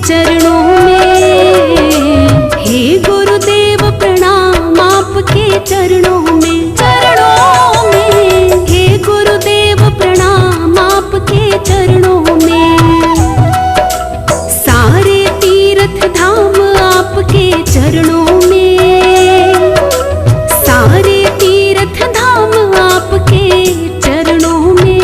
चरणों में। हे गुरुदेव प्रणाम आपके चरणों में, चरणों में। हे गुरुदेव प्रणाम आपके चरणों में। सारे तीर्थ धाम आपके चरणों में, सारे तीर्थ धाम आपके चरणों में।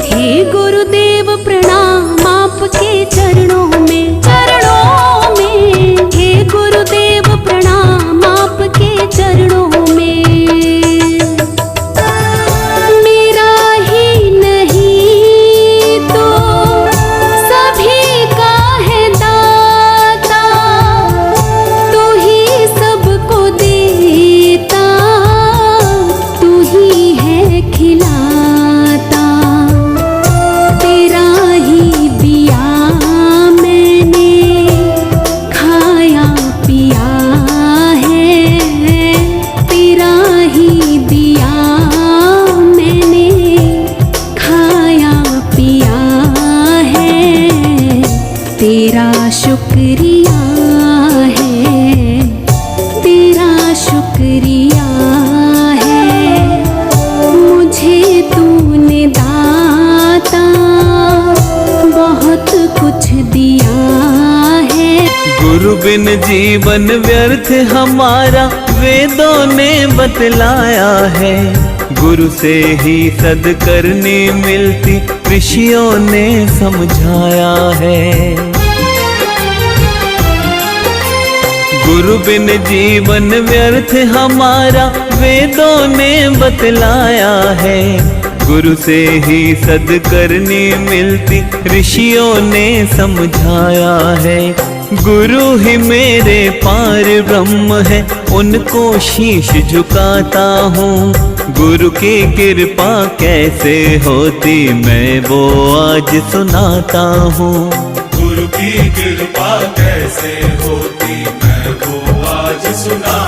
हे गुरुदेव प्रणाम आपके चरणों में, चरणों में। हे गुरुदेव प्रणाम आपके चरणों में। मेरा ही नहीं तो सभी का है दाता, तू ही सबको देता, तू ही है खिलाता। तेरा ही दिया मैंने खाया पिया है, तेरा ही दिया मैंने खाया पिया है। तेरा शुक्रिया है, तेरा शुक्रिया है। मुझे तूने दाता बहुत कुछ दिया है। गुरु बिन जीवन व्यर्थ हमारा वेदों ने बतलाया है। गुरु से ही सद्कर्णी मिलती ऋषियों ने समझाया है। गुरु बिन जीवन व्यर्थ हमारा वेदों ने बतलाया है। गुरु से ही सद्कर्णी मिलती ऋषियों ने समझाया है। गुरु ही मेरे पार ब्रह्म है, उनको शीश झुकाता हूँ। गुरु की कृपा कैसे होती मैं वो आज सुनाता हूँ। गुरु की कृपा कैसे होती मैं वो आज सुना